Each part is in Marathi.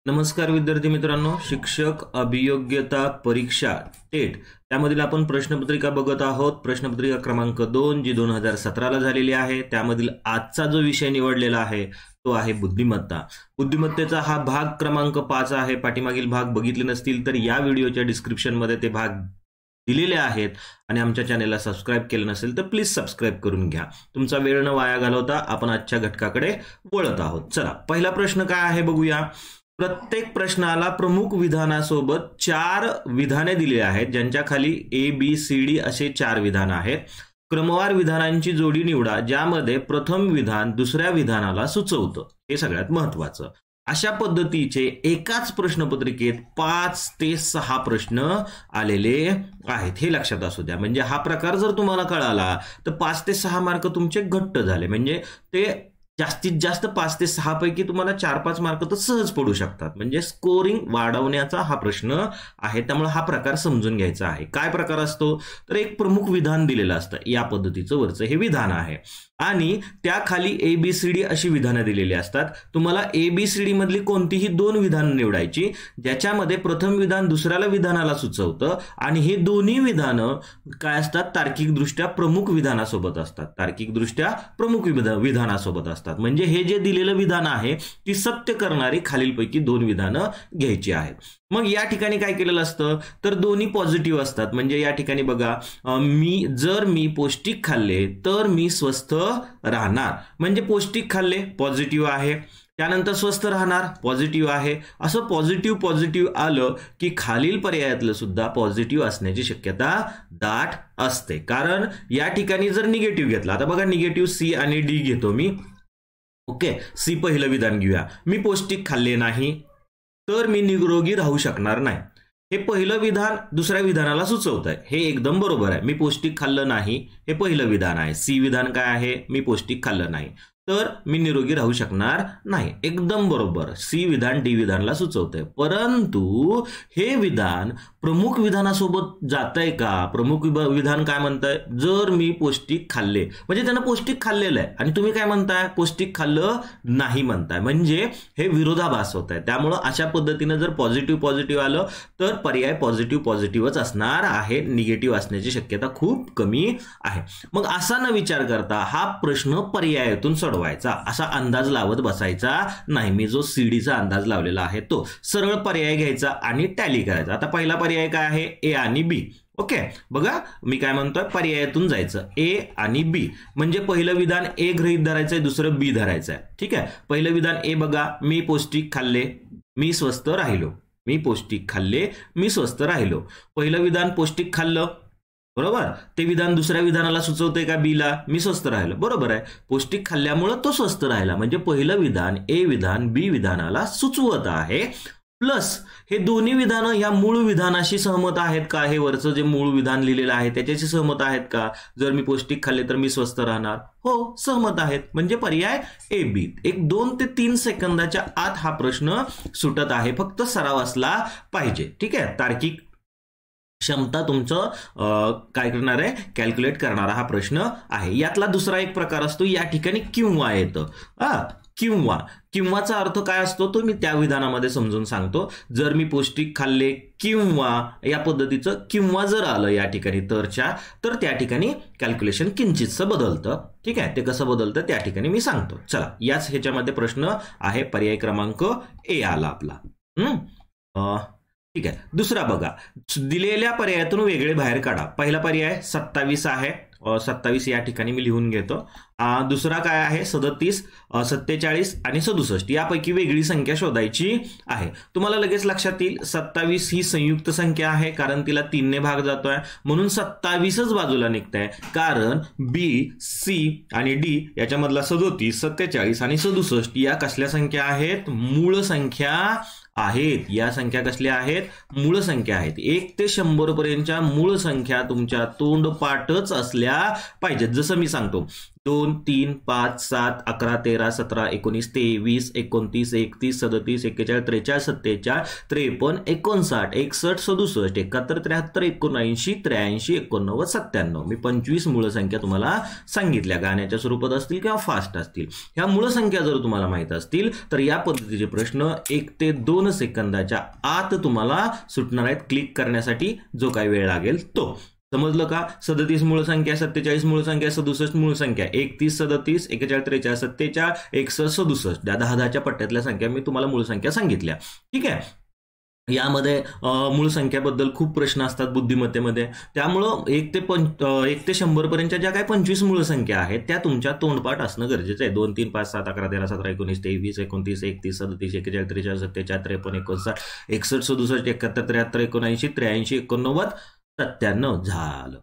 नमस्कार विद्यार्थी मित्रांनो, शिक्षक अभियोग्यता परीक्षा टेट त्यामधील आपण प्रश्नपत्रिका बघत आहोत। प्रश्नपत्रिका क्रमांक 2 जी 2017 ला झालेली आहे। त्यामधील आजचा जो विषय निवडलेला आहे तो आहे बुद्धिमत्ता। बुद्धिमत्तेचा हा भाग क्रमांक 5 आहे। पाठीमागील भाग बघितले नसतील तर या व्हिडिओच्या डिस्क्रिप्शन मध्ये ते भाग दिलेले आहेत आणि आमच्या चॅनलला सबस्क्राइब केलं नसेल तर प्लीज सबस्क्राइब करून घ्या। तुमचा वेळ न वाया घालवता आपण आजच्या घटकाकडे वळत आहोत। चला, पहिला प्रश्न काय आहे बघूया। प्रत्येक प्रश्नाला प्रमुख विधानासोबत 4 विधाने दिली आहेत, ज्यांच्या खाली ए बी सी डी असे 4 विधान आहेत। क्रमवार विधानांची जोडी निवडा ज्यामध्ये प्रथम विधान दुसऱ्या विधानाला सुचवतं। हे सगळ्यात महत्त्वाचं। अशा पद्धतीचे एकाच प्रश्नपत्रिकेत 5 ते 6 प्रश्न आलेले आहेत, हे लक्षात असू द्या। म्हणजे हा प्रकार जर तुम्हाला कळाला तर 5 ते 6 मार्क तुमचे घट्ट झाले। म्हणजे ते जास्तीत जास्त 5 ते 6 पैकी तुम्हाला 4-5 मार्क तर सहज पडू शकतात। म्हणजे स्कोरिंग वाढवण्याचा हा प्रश्न आहे। त्यामुळे हा प्रकार समजून घ्यायचा आहे। काय प्रकार असतो तर एक प्रमुख विधान दिलेलं असतं, या पद्धतीचं वरचं हे विधान आहे आणि त्याखाली ए बी सी डी अशी विधानं दिलेली असतात। तुम्हाला ए बी सी डी मधली कोणतीही 2 विधानं निवडायची ज्याच्यामध्ये प्रथम विधान दुसऱ्याला विधानाला सुचवतं आणि हे दोन्ही विधानं काय असतात, तार्किकदृष्ट्या प्रमुख विधानासोबत असतात। तार्किकदृष्ट्या प्रमुख विधानासोबत असतात। म्हणजे हे जे दिलेलं विधान आहे ती सत्य करणारी खालीलपैकी 2 विधानं घ्यायची आहेत। मग या ठिकाणी काय केलेलं असतं तर दोन्ही पॉझिटिव्ह असतात। म्हणजे या ठिकाणी बघा, जर मी पौष्टिक खाल्ले तर मी स्वस्थ राहणार। म्हणजे पौष्टिक खाल्ले पॉझिटिव्ह आहे, त्यानंतर स्वस्थ राहणार पॉझिटिव्ह आहे। असं पॉझिटिव्ह आलं की खालील पर्यायातलं सुद्धा पॉझिटिव्ह असण्याची शक्यता दाट असते। कारण या ठिकाणी जर निगेटिव्ह घेतला, आता बघा निगेटिव्ह सी आणि डी घेतो मी। ओके, सी पहिलं विधान घेऊया। मी पौष्टिक खाल्ले नाही तर मी निरोगी राहू शकणार नाही। हे पहिलं विधान दुसऱ्या विधानाला सुचवत आहे, हे एकदम बरोबर आहे। मी पौष्टिक खाल्लं नाही हे पहिलं विधान आहे। सी विधान काय आहे, मी पौष्टिक खाल्लं नाही तर मी निरोगी राहू शकणार नाही, एकदम बरोबर। सी विधान डी विधानाला सुचवतंय। परंतु हे विधान प्रमुख विधानासोबत जातंय का? प्रमुख विधान काय म्हणतंय, जर मी पौष्टिक खाल्ले, म्हणजे त्यानं पौष्टिक खाल्लेलं आहे आणि तुम्ही काय म्हणताय, पौष्टिक खाल्लं नाही म्हणताय। म्हणजे हे विरोधाभास होत आहे। त्यामुळे अशा पद्धतीने जर पॉझिटिव्ह आलं तर पर्याय पॉझिटिव्हच असणार आहे, निगेटिव्ह असण्याची शक्यता खूप कमी आहे। मग असा न विचार करता हा प्रश्न पर्यायातून सोडवायचा, असा अंदाज लावत बसायचा नाही। मी जो सीडीचा अंदाज लावलेला आहे तो सरळ पर्याय घ्यायचा आणि टॅली करायचा। आता पहिला पर्याय काय आहे, ए आणि बी। ओके, बघा मी काय म्हणतोय, पर्यायातून जायचं ए आणि बी। म्हणजे पहिलं विधान ए गृहीत धरायचंय, दुसरं बी धरायचंय। ठीक आहे, पहिलं विधान ए बघा, मी पौष्टिक खाल्ले मी स्वस्थ राहिलो। मी पौष्टिक खाल्ले मी स्वस्थ राहिलो। पहिलं विधान पौष्टिक खाल्लं, बरोबर। ते विधान दुसऱ्या विधानाला सुचवतंय का, बीला, मी स्वस्थ राहिलो, बरोबर आहे। पौष्टिक खाल्ल्यामुळे तो स्वस्थ राहिला। म्हणजे पहिलं विधान ए विधान बी विधानाला सुचवत आहे। प्लस हे दोन्ही विधानं या मूळ विधानाशी सहमत आहेत का, हे वरचं जे मूळ विधान लिहिलेलं आहे त्याच्याशी सहमत आहेत का? जर मी पौष्टिक खाल्ले तर मी स्वस्थ राहणार, हो सहमत आहेत। म्हणजे पर्याय ए बी। एक 2 ते 3 सेकंदाच्या आत हा प्रश्न सुटत आहे, फक्त सराव असला पाहिजे। ठीक आहे, तार्किक क्षमता तुमचं काय करणार आहे, कॅल्क्युलेट करणारा हा प्रश्न आहे। यातला दुसरा एक प्रकार असतो, या ठिकाणी किंवा येतं। किंवाचा अर्थ काय असतो तो मी त्या विधानामध्ये समजून सांगतो। जर मी पौष्टिक खाल्ले किंवा या पद्धतीचं किंवा जर आलं या ठिकाणी तरच्या, तर त्या ठिकाणी कॅल्क्युलेशन किंचितसं बदलतं। ठीक आहे, ते कसं बदलतं त्या ठिकाणी मी सांगतो। चला, याच ह्याच्यामध्ये प्रश्न आहे, पर्याय क्रमांक ए आला आपला। ठीक आहे, दुसरा बघा, दिलेल्या पर्यायातून वेगळे बाहेर काढा। पहिला पर्याय 27 आहे, 27 या ठिकाणी मी लिहून घेतो। दुसरा काय आहे, 37, 47 आणि 67 यापैकी वेगळी संख्या शोधायची आहे। तुम्हाला लगेच लक्षात येईल 27 ही संयुक्त संख्या आहे, कारण तिला 3 ने भाग जातोय म्हणून 27च बाजूला निघतंय। कारण बी सी आणि डी याच्यामधला 37, 47 आणि 67 या कसल्या संख्या आहेत, मूळ संख्या आहेत। या संख्या कसल्या आहेत, मूळ संख्या आहेत। 1 ते 100 पर्यंतच्या मूळ संख्या तुमच्या तोंडपाठच असल्या पाहिजेत। जसं मी सांगतो 2, 3, 5, 7, 11, 13, 17, 19, 23, 29, 31, 37, 41, 43, 47, 53, 59, 61, 67, 71, 73, 79, 83, 89, 97. मी 25 मूळ संख्या तुम्हाला सांगितल्या, गाण्याच्या स्वरूपात असतील किंवा फास्ट असतील. ह्या मूळ संख्या जर तुम्हाला माहित असतील तर या पद्धतीचे प्रश्न 1 ते 2 सेकंदाच्या आत तुम्हाला सुटणार आहेत क्लिक करण्यासाठी जो काही वेळ लागेल तो. समजलं का? 37 मूळ संख्या, 47 मूळ संख्या, 67 मूळ संख्या, 31, 37, 41, 43, 47, 61, 67 या 10-10च्या पट्ट्यातल्या संख्या मी तुम्हाला मूळ संख्या सांगितल्या. ठीक आहे. यामध्ये मूळ संख्याबद्दल खूप प्रश्न असतात बुद्धिमत्तेमध्ये, त्यामुळं 1 ते 100 पर्यंतच्या ज्या काही 25 मूळ संख्या आहेत त्या तुमच्या तोंडपाठ असणं गरजेचं आहे. 2, 3, 5, 7, 11, 13, 17, 19, 23, 29, 31, 37, 41, 43, 47, 53, 59, 61, 67, 71, 73, 79, 83, 89, 97 झालं.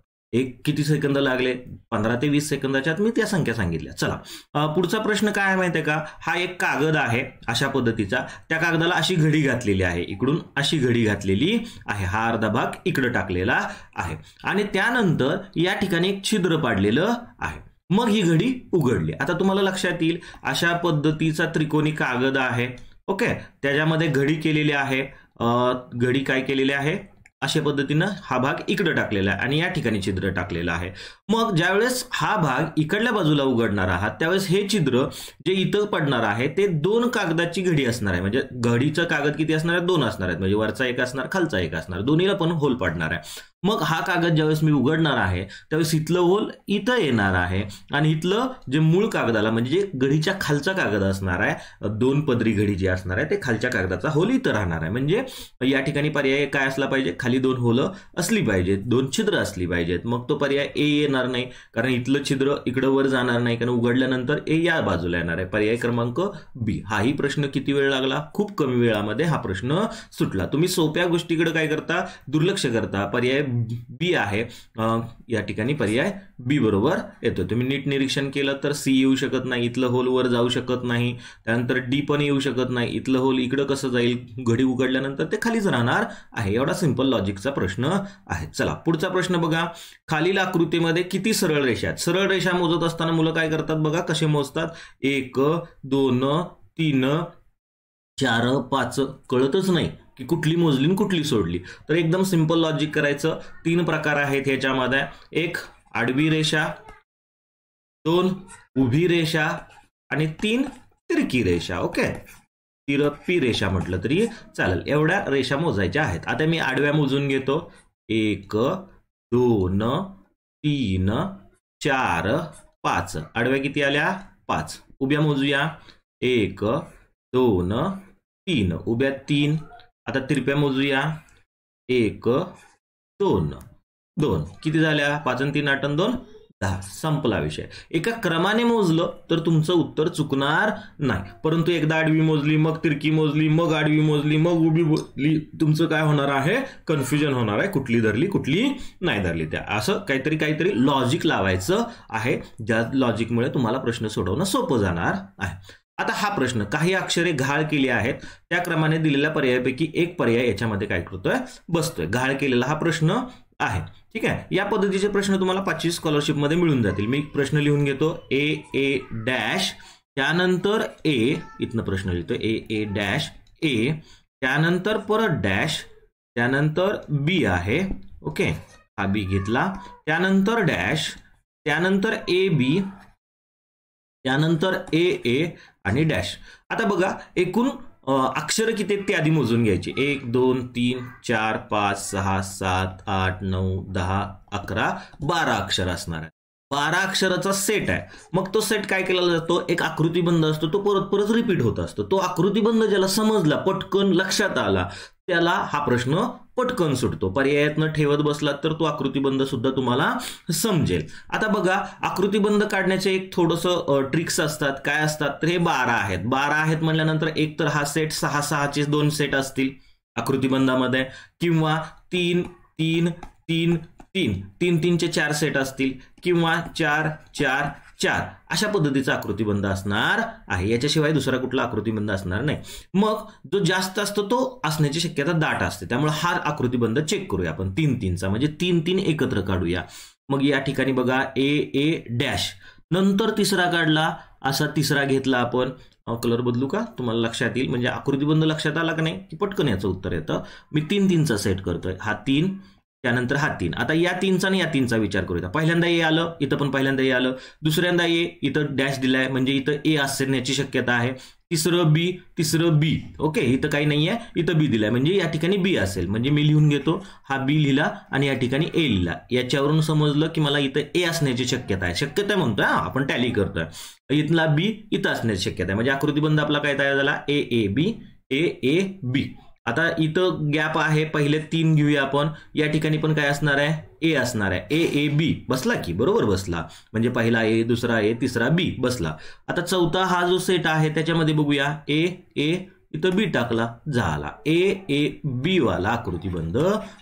किती सेकंद लागले? 15 ते 20 सेकंदाच्या आत मी त्या संख्या सांगितल्या. चला पुढचा प्रश्न काय आहे माहिती आहे का? हा एक कागद आहे अशा पद्धतीचा, त्या कागदाला अशी घडी घातलेली आहे, इकडून अशी घडी घातलेली आहे, हा अर्धा भाग इकडे टाकलेला आहे आणि त्यानंतर या ठिकाणी एक छिद्र पाडलेलं आहे. मग ही घडी उघडली. आता तुम्हाला लक्षात येईल अशा पद्धतीचा त्रिकोणी कागद आहे. ओके, त्याच्यामध्ये घडी केलेली आहे. घडी काय केलेली आहे? अशा पद्धतीनं हा भाग इकडे टाकलेला आहे आणि या ठिकाणी छिद्र टाकलेलं आहे. मग ज्यावेळेस हा भाग इकडल्या बाजूला उघडणार आहात त्यावेळेस हे छिद्र जे इथं पडणार आहे ते 2 कागदाची घडी असणार आहे. म्हणजे घडीचं कागद किती असणार आहे? 2 असणार आहेत. म्हणजे वरचा एक असणार, खालचा एक असणार, दोन्हीला पण होल पडणार आहे. मग हा कागद ज्यावेळेस मी उघडणार आहे त्यावेळेस इथलं होल इथं येणार आहे आणि इथलं जे मूळ कागदाला म्हणजे जे घडीच्या खालचा कागद असणार आहे, 2 पदरी घडी जी असणार आहे ते खालच्या कागदाचा होल इथं राहणार आहे. म्हणजे या ठिकाणी पर्याय काय असला पाहिजे? खाली 2 होलं असली पाहिजेत, 2 छिद्र असली पाहिजेत. मग तो पर्याय ए येणार नाही, कारण इथलं छिद्र इकडं वर जाणार नाही, कारण उघडल्यानंतर ए या बाजूला येणार आहे. पर्याय क्रमांक बी. हाही प्रश्न किती वेळ लागला? खूप कमी वेळामध्ये हा प्रश्न सुटला. तुम्ही सोप्या गोष्टीकडे काय करता? दुर्लक्ष करता. पर्याय बी आहे. या ठिकाणी पर्याय बी बरोबर येतो. तुम्ही नीट निरीक्षण केलं तर सी येऊ शकत नाही, इथलं होल वर जाऊ शकत नाही, त्यानंतर डी पण येऊ शकत नाही, इथलं होल इकडं कसं जाईल? घडी उघडल्यानंतर ते खालीच राहणार आहे. एवढा सिंपल लॉजिकचा प्रश्न आहे. चला पुढचा प्रश्न बघा. खालील आकृतीमध्ये किती सरळ रेषा आहेत? सरळ रेषा मोजत असताना मुलं काय करतात बघा, कसे मोजतात? 1, 2, 3, 4, 5 कळतच नाही की कुठली मोजली कुठली सोडली. तर एकदम सिंपल लॉजिक करायचं. 3 प्रकार आहेत ह्याच्यामध्ये. 1 आडवी रेषा, 2 उभी रेषा आणि 3 तिरकी रेषा. ओके, तिरपी रेषा म्हटलं तरी चालेल. एवढ्या रेषा मोजायच्या आहेत. आता मी आडव्या मोजून घेतो. 1, 2, 3, 4, 5. आडव्या किती आल्या? 5. उभ्या मोजूया. 1, 2, 3. उभ्या 3. आता तिरप्या मोजूया. 1, 2, 2. किती झाल्या? 5 आणि 3 8 आणि 2 10. संपला विषय. एका क्रमाने मोजलं तर तुमचं उत्तर चुकणार नाही, परंतु एकदा आडवी मोजली, मग तिरकी मोजली, मग आडवी मोजली, मग उभी मोजली, तुमचं काय होणार आहे? कन्फ्युजन होणार आहे. कुठली धरली कुठली नाही धरली. त्या असं काहीतरी लॉजिक लावायचं आहे, ज्या लॉजिकमुळे तुम्हाला प्रश्न सोडवणं सोपं जाणार आहे. आता हा प्रश्न काही अक्षरे घाळ केली आहेत, त्या क्रमाने दिलेल्या पर्यायापैकी एक पर्याय याच्यामध्ये काय करतोय? बसतोय. घाळ केलेला हा प्रश्न आहे. ठीक आहे. या पद्धतीचे प्रश्न तुम्हाला 25 स्कॉलरशिप मध्ये मिळून जातील. मी प्रश्न लिहून घेतो. ए डॅश, त्यानंतर ए, इथनं प्रश्न लिहितो. ए डॅश ए, त्यानंतर परत डॅश, त्यानंतर बी आहे. ओके, हा बी घेतला, त्यानंतर डॅश, त्यानंतर ए बी, त्यानंतर ए आणि डॅश. आता बघा एकूण अक्षर किती आहेत ते आधी मोजून घ्यायची. 1, 2, 3, 4, 5, 6, 7, 8, 9, 10, 11, 12 अक्षर असणार आहे. 12 अक्षराचा सेट आहे. मग तो सेट काय केला जातो? एक आकृतीबंध असतो, तो परत परत रिपीट होत असतो. तो आकृतीबंध ज्याला समजला, पटकन लक्षात आला, त्याला हा प्रश्न पटकन सुटतो. पर्यायातनं ठेवत बसलात तर तो आकृतीबंध सुद्धा तुम्हाला समजेल. आता बघा, आकृतीबंध काढण्याचे एक थोडंसं ट्रिक्स असतात. काय असतात? तर हे 12 आहेत. 12 आहेत म्हणल्यानंतर एक तर हा सेट 6-6चे 2 सेट असतील आकृतीबंधामध्ये, किंवा 3, 3, 3, 3, 3, 3चे 4 सेट असतील, किंवा 4, 4, 4 अशा पद्धतीचा आकृतीबंध असणार आहे. याच्याशिवाय दुसरा कुठला आकृतीबंध असणार नाही. मग जो जास्त असतो तो असण्याची शक्यता दाट असते. त्यामुळे हा आकृतीबंध चेक करूया आपण 3-3चा, म्हणजे 3-3 एकत्र काढूया. मग या ठिकाणी बघा ए डॅश, नंतर तिसरा काढला, असा तिसरा घेतला आपण. कलर बदलू का तुम्हाला लक्षात येईल, म्हणजे आकृतीबंध लक्षात आला का नाही की पटकन याचं उत्तर येतं. मी 3-3चा सेट करतोय, हा 3 त्यानंतर हा 3. आता या 3चा आणि या 3चा विचार करूया. पहिल्यांदा ए आलं, इथं पण पहिल्यांदा ए आलं. दुसऱ्यांदा ए, इथं डॅश दिलाय म्हणजे इथं ए असण्याची शक्यता आहे. तिसरं बी. ओके, इथं काही नाहीये, इथं बी दिलाय म्हणजे या ठिकाणी बी असेल. म्हणजे मी लिहून घेतो, हा बी लिहिला आणि या ठिकाणी ए लिहिला. याच्यावरून समजलं की मला इथं ए असण्याची शक्यता आहे. शक्यता म्हणतोय, आपण टॅली करतोय. इथला बी इथं असण्याची शक्यता आहे. म्हणजे आकृतीबंध आपला काय तयार झाला, ए ए बी. आता इथं गॅप आहे, पहिले 3 घेऊया आपण. या ठिकाणी पण काय असणार आहे, ए असणार आहे. ए बी बसला की, बरोबर बसला. म्हणजे पहिला ए, दुसरा ए, तिसरा बी बसला. आता चौथा हा जो सेट आहे त्याच्यामध्ये बघूया, ए इथं बी टाकला, झाला ए बी वाला आकृतीबंध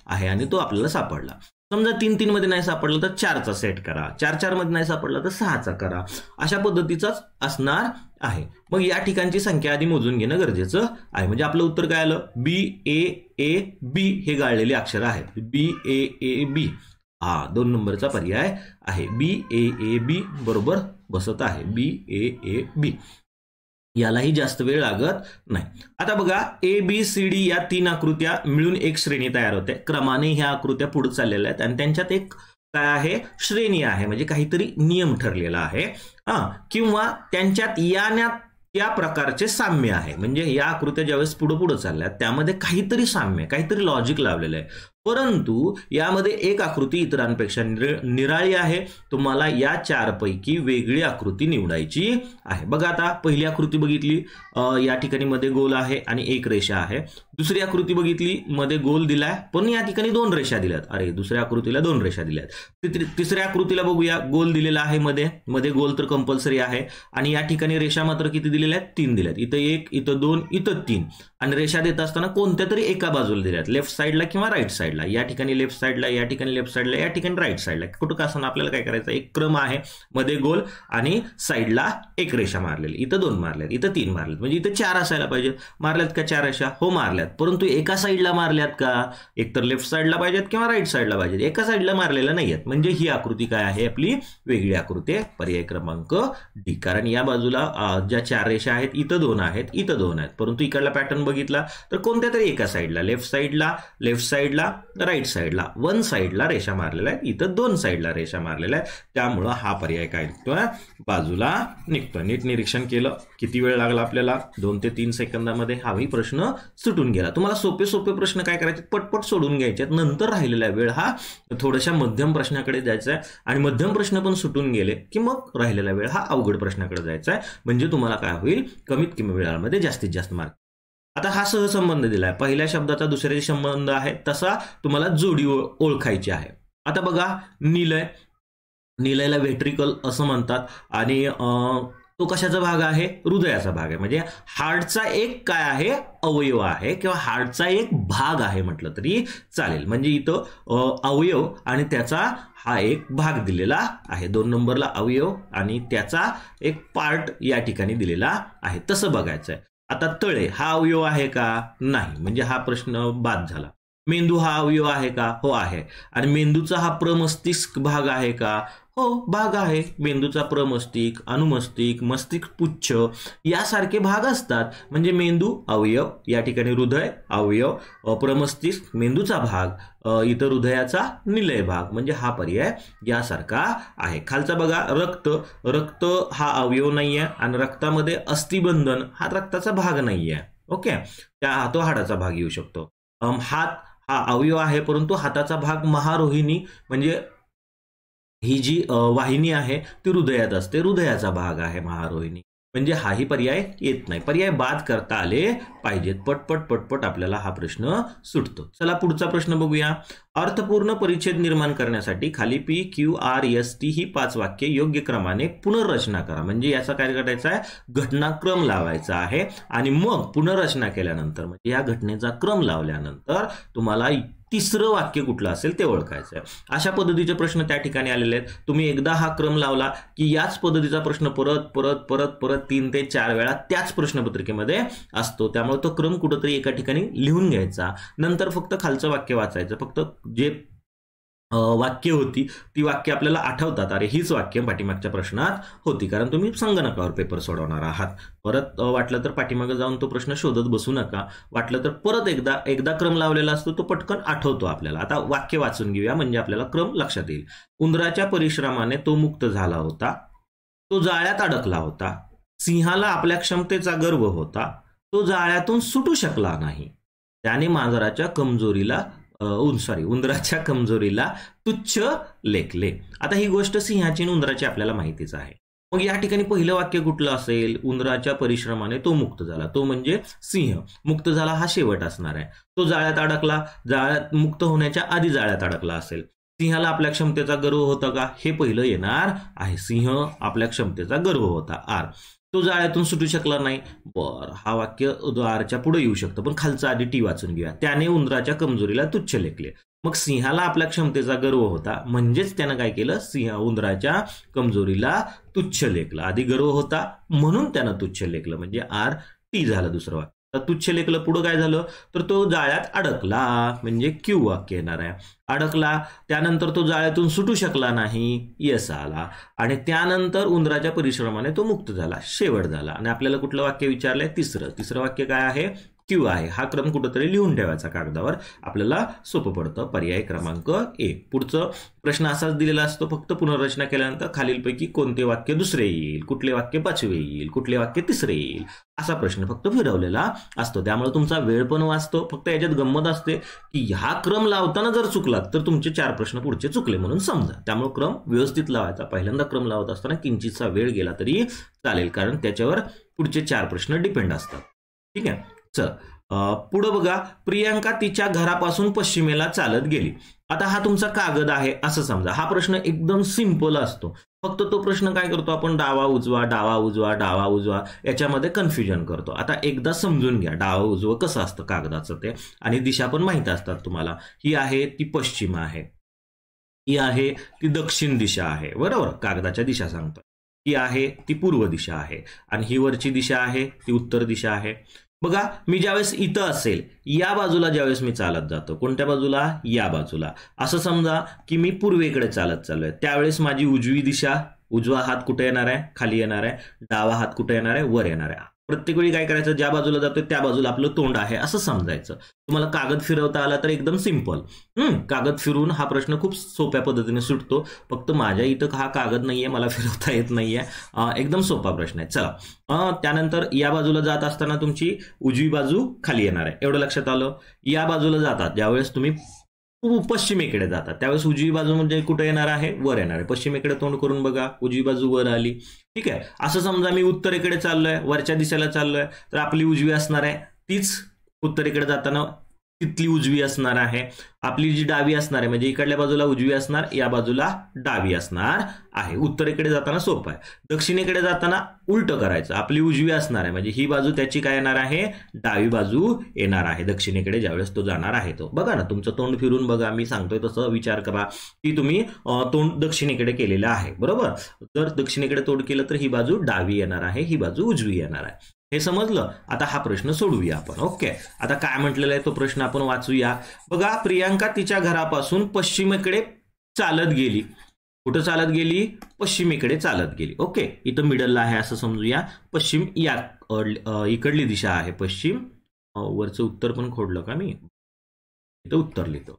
आहे आणि तो आपल्याला सापडला. समजा 3-3 मध्ये नाही सापडला तर 4चा सेट करा, 4-4 मध्ये नाही सापडला तर 6चा करा. अशा पद्धतीचाच असणार आहे. मग या ठिकाणची संख्या आधी मोजून घेणं गरजेचं आहे. म्हणजे आपलं उत्तर काय आलं, बी ए बी हे गाळलेली अक्षर आहेत. बी ए बी हा 2 नंबरचा पर्याय आहे. बी ए बी बरोबर बसत आहे. बी ए बी, यालाही जास्त वेळ लागत नाही. आता बघा, ए बी सी डी या 3 आकृत्या मिळून एक श्रेणी तयार होते. क्रमाने ह्या आकृत्या पुढे चाललेल्या आहेत आणि त्यांच्यात एक काय आहे, श्रेणी आहे. म्हणजे काहीतरी नियम ठरलेला आहे किंवा त्यांच्यात त्या प्रकारचे साम्य आहे. म्हणजे या आकृत्या ज्यावेळेस पुढे चालल्या त्यामध्ये काहीतरी साम्य, काहीतरी लॉजिक लावलेलं आहे. परंतु यामध्ये एक आकृती इतरांपेक्षा निराळी आहे. तुम्हाला या 4 पैकी वेगळी आकृती निवडायची आहे. बघा, आता पहिली आकृती बघितली, या ठिकाणी मध्ये गोल आहे आणि एक रेषा आहे. दुसरी आकृती बघितली, मध्ये गोल दिलाय पण या ठिकाणी 2 रेषा दिल्यात. अरे, दुसऱ्या आकृतीला 2 रेषा दिल्यात. तिसऱ्या आकृतीला बघूया, गोल दिलेला आहे, मध्ये गोल तर कंपल्सरी आहे आणि या ठिकाणी रेषा मात्र किती दिलेल्या आहेत, 3 दिल्यात. इथं 1, इथं 2, इथं 3. आणि रेषा देत असताना कोणत्या तरी एका बाजूला दिल्यात, लेफ्ट साईडला किंवा राईट साईडला. या ठिकाणी लेफ्ट साईडला, या ठिकाणी लेफ्ट साईडला, या ठिकाणी राईट साईडला. कुठं का असताना आपल्याला काय करायचं, एक क्रम आहे, मध्ये गोल आणि साईडला एक रेषा मारलेली. इथं 2 मारल्यात, इथं 3 मारल्यात, म्हणजे इथं 4 असायला पाहिजे. मारल्यात का 4 रेषा? हो, मारल्यात. परंतु एका साईडला मारल्यात का, एकतर लेफ्ट साईडला पाहिजेत किंवा राईट साईडला पाहिजेत. एका साईडला मारलेल्या नाहीयेत. म्हणजे ही आकृती काय आहे, आपली वेगळी आकृती आहे. पर्याय क्रमांक डी. कारण या बाजूला ज्या 4 रेषा आहेत, इथं 2 आहेत, इथं 2 आहेत. परंतु इकडला पॅटर्न बघितला तर कोणत्या तरी एका साईडला, लेफ्ट साईडला, राईट साईडला, 1 साईडला रेषा मारलेल्या आहेत, इथं 2 साईडला रेषा मारलेल्या आहेत. त्यामुळं हा पर्याय काय निघतोय, बाजूला निघतोय. नीट निरीक्षण केलं. किती वेळ लागला आपल्याला, 2 ते 3 सेकंदामध्ये हाही प्रश्न सुटून गेला. तुम्हाला सोपे प्रश्न काय करायचे, पटपट सोडून घ्यायचे. नंतर राहिलेला वेळ हा थोड्याशा मध्यम प्रश्नाकडे जायचा आहे आणि मध्यम प्रश्न पण सुटून गेले की मग राहिलेला वेळ हा अवघड प्रश्नाकडे जायचा आहे. म्हणजे तुम्हाला काय होईल, कमीत कमी वेळामध्ये जास्तीत जास्त मार्क. आता हा सहसंबंध दिलाय, पहिल्या शब्दाचा दुसऱ्याशी संबंध आहे तसा तुम्हाला जोडी ओळखायची आहे. आता बघा, निलयला व्हेंट्रिकल असं म्हणतात आणि तो कशाचा भाग आहे, हृदयाचा भाग आहे. म्हणजे हार्टचा एक काय आहे, अवयव आहे किंवा हार्टचा एक भाग आहे म्हटलं तरी चालेल. म्हणजे इथं अवयव आणि त्याचा हा एक भाग दिलेला आहे. 2 नंबरला अवयव आणि त्याचा एक पार्ट या ठिकाणी दिलेला आहे, तसं बघायचं आहे. आता तळे हा अवयव आहे का, नाही. म्हणजे हा प्रश्न बाद झाला. मेंदू हा अवयव आहे का, हो आहे. आणि मेंदूचा हा प्रमस्तिष्क भाग आहे का, हो भाग आहे. मेंदूचा प्रमस्तिष्क, अनुमस्तिष्क, मस्तिष्क पुच्छ यासारखे भाग असतात. म्हणजे मेंदू अवयव, या ठिकाणी हृदय अवयव, प्रमस्तिष्क मेंदूचा भाग, इतर हृदयाचा निलय भाग. म्हणजे हा पर्याय यासारखा आहे. खालचा बघा, रक्त हा अवयव नाहीये आणि रक्तामध्ये अस्थिबंधन हा रक्ताचा भाग नाहीये. ओके, तो हाडाचा भाग येऊ शकतो. हात हा अवयव आहे परंतु हाताचा भाग महारोहिणी म्हणजे ही जी वाहिनी आहे ती हृदयात असते, हृदयाचा भाग आहे महारोहिणी. म्हणजे हाही पर्याय येत नाही. पर्याय बाद करता आले पाहिजेत. पटपट आपल्याला हा प्रश्न सुटतो. चला पुढचा प्रश्न बघूया. अर्थपूर्ण परिच्छेद निर्माण करण्यासाठी खाली P Q R S T ही 5 वाक्ये योग्य क्रमाने पुनर्रचना करा. म्हणजे याचा काय करायचा आहे, घटनाक्रम लावायचा आहे आणि मग पुनर्रचना केल्यानंतर म्हणजे या घटनेचा क्रम लावल्यानंतर तुम्हाला तिसरं वाक्य कुठलं असेल ते ओळखायचं आहे. अशा पद्धतीचे प्रश्न त्या ठिकाणी आलेले आहेत. तुम्ही एकदा हा क्रम लावला की याच पद्धतीचा प्रश्न परत 3 ते 4 वेळा त्याच प्रश्नपत्रिकेमध्ये असतो. त्यामुळे तो क्रम कुठेतरी एका ठिकाणी लिहून घ्यायचा. नंतर फक्त खालचं वाक्य वाचायचं. फक्त जे वाक्य होती, ती वाक्य आपल्याला आठवतात. अरे हीच वाक्य पाठीमागच्या प्रश्नात होती, कारण तुम्ही संगणकावर पेपर सोडवणार आहात. परत वाटलं तर पाठीमागे जाऊन तो प्रश्न शोधत बसू नका. वाटलं तर परत एकदा क्रम लावलेला असतो, तो पटकन आठवतो आपल्याला. आता वाक्य वाचून घेऊया म्हणजे आपल्याला क्रम लक्षात येईल. उंदराच्या परिश्रमाने तो मुक्त झाला होता, तो जाळ्यात अडकला होता, सिंहाला आपल्या क्षमतेचा गर्व होता, तो जाळ्यातून सुटू शकला नाही, त्याने मांजराच्या कमजोरीला उंदराच्या कमजोरीला तुच्छ लेखले. आता ही गोष्ट सिंहाची आणि उंदराची आपल्याला माहितीच आहे. मग या ठिकाणी पहिलं वाक्य कुठलं असेल? उंदराच्या परिश्रमाने तो मुक्त झाला. तो म्हणजे सिंह मुक्त झाला हा शेवट असणार आहे. तो जाळ्यात अडकला, जाळ्यात मुक्त होण्याच्या आधी जाळ्यात अडकला असेल. सिंहाला आपल्या क्षमतेचा गर्व होता का? हे पहिलं येणार आहे. सिंह आपल्या क्षमतेचा गर्व होता. आर. तो जाळ्यातून सुटू शकला नाही. बर, हा वाक्य आरच्या पुढे येऊ शकतं, पण खालचा आधी टी वाचून घेऊया. त्याने उंदराच्या कमजोरीला तुच्छ लेखले. मग सिंहाला आपल्या क्षमतेचा गर्व होता, म्हणजेच त्यानं काय केलं? उंदराच्या कमजोरीला तुच्छ लेखलं. आधी गर्व होता म्हणून त्यानं तुच्छ लेखलं, म्हणजे आर टी झालं दुसरं वाक्य. तर तुच्छ लेखलं पुढं काय झालं? तर तो जाळ्यात अडकला, म्हणजे क्यू वाक्य येणार आहे. अडकला, त्यानंतर तो जाळ्यातून सुटू शकला नाही, यस आला. आणि त्यानंतर उंदराच्या परिश्रमाने तो मुक्त झाला, शेवट झाला. आणि आपल्याला कुठलं वाक्य विचारलंय? तिसरं वाक्य काय आहे? क्यू आहे. हा क्रम कुठंतरी लिहून ठेवायचा कागदावर, आपल्याला सोपं पडतं. पर्याय क्रमांक 1. पुढचं प्रश्न असाच दिलेला असतो, फक्त पुनर्रचना केल्यानंतर खालीलपैकी कोणते वाक्य दुसरे येईल, कुठले वाक्य पाचवे येईल, कुठले वाक्य तिसरे येईल, असा प्रश्न फक्त फिरवलेला असतो. त्यामुळे तुमचा वेळ पण वाचतो. फक्त याच्यात गंमत असते की हा क्रम लावताना जर चुकलात तर तुमचे 4 प्रश्न पुढचे चुकले म्हणून समजा. त्यामुळे क्रम व्यवस्थित लावायचा. पहिल्यांदा क्रम लावत असताना किंचितचा वेळ गेला तरी चालेल, कारण त्याच्यावर पुढचे 4 प्रश्न डिपेंड असतात. ठीक आहे, चल पुढे बघा. प्रियांका तिच्या घरापासून पश्चिमेला चालत गेली. आता हा तुमचा कागद आहे असं समजा. हा प्रश्न एकदम सिंपल असतो. फक्त तो प्रश्न काय करतो आपण? डावा उजवा डावा उजवा डावा उजवा याच्यामध्ये कन्फ्युजन करतो. आता एकदा समजून घ्या डावा उजवं कसं असतं कागदाचं ते, आणि दिशा पण माहिती असतात तुम्हाला. ही आहे ती पश्चिम आहे, ही आहे ती दक्षिण दिशा आहे, बरोबर? कागदाच्या दिशा सांगतो. ही आहे ती पूर्व दिशा आहे, आणि ही वरची दिशा आहे ती उत्तर दिशा आहे. बघा, मी ज्यावेळेस इथं असेल या बाजूला ज्यावेळेस मी चालत जातो, कोणत्या बाजूला? या बाजूला. असं समजा की मी पूर्वेकडे चालत चाललोय, त्यावेळेस माझी उजवी दिशा, उजवा हात कुठे येणार आहे? खाली येणार आहे. डावा हात कुठे येणार आहे? वर येणार आहे. प्रत्येक वेळी काय करायचं? ज्या बाजूला जातोय त्या बाजूला आपलं तोंड आहे असं समजायचं. तुम्हाला कागद फिरवता आला तर एकदम सिंपल. कागद फिरून हा प्रश्न खूप सोप्या पद्धतीने सुटतो. फक्त माझ्या इथं हा कागद नाहीये, मला फिरवता येत नाहीये. एकदम सोपा प्रश्न आहे. चला, त्यानंतर या बाजूला जात असताना तुमची उजवी बाजू खाली येणार आहे, एवढं लक्षात आलं. या बाजूला जातात ज्यावेळेस तुम्ही पश्चिमेकडे जातात त्यावेळेस उजवी बाजू म्हणजे कुठे येणार आहे? वर येणार आहे. पश्चिमेकडे तोंड करून बघा, उजवी बाजू वर आली. ठीक आहे. असं समजा मी उत्तरेकडे चाललोय, वरच्या दिशेला चाललोय, तर आपली उजवी असणार आहे तीच उत्तरेकडे जाताना तिथली उजवी असणार आहे. आपली जी डावी असणार आहे, म्हणजे इकडल्या बाजूला उजवी असणार, या बाजूला डावी असणार आहे. उत्तरेकडे जाताना सोपं आहे. दक्षिणेकडे जाताना उलट करायचं. आपली उजवी असणार आहे, म्हणजे ही बाजू त्याची काय येणार आहे? डावी बाजू येणार आहे दक्षिणेकडे ज्यावेळेस तो जाणार आहे. तो बघा ना, तुमचं तोंड फिरून बघा, मी सांगतोय तसं विचार करा की तुम्ही तोंड दक्षिणेकडे केलेलं आहे, बरोबर? जर दक्षिणेकडे तोंड केलं तर ही बाजू डावी येणार आहे, ही बाजू उजवी येणार आहे. हे समजलं? आता हा प्रश्न सोडवूया आपण. ओके, आता काय म्हटलेलं आहे तो प्रश्न आपण वाचूया. बघा, प्रियांका तिच्या घरापासून पश्चिमेकडे चालत गेली. कुठं चालत गेली? पश्चिमेकडे चालत गेली. ओके, इथं मिडलला आहे असं समजूया. पश्चिम या इकडली दिशा आहे पश्चिम. वरचं उत्तर पण खोडलं का मी? इथं उत्तर लिहितो.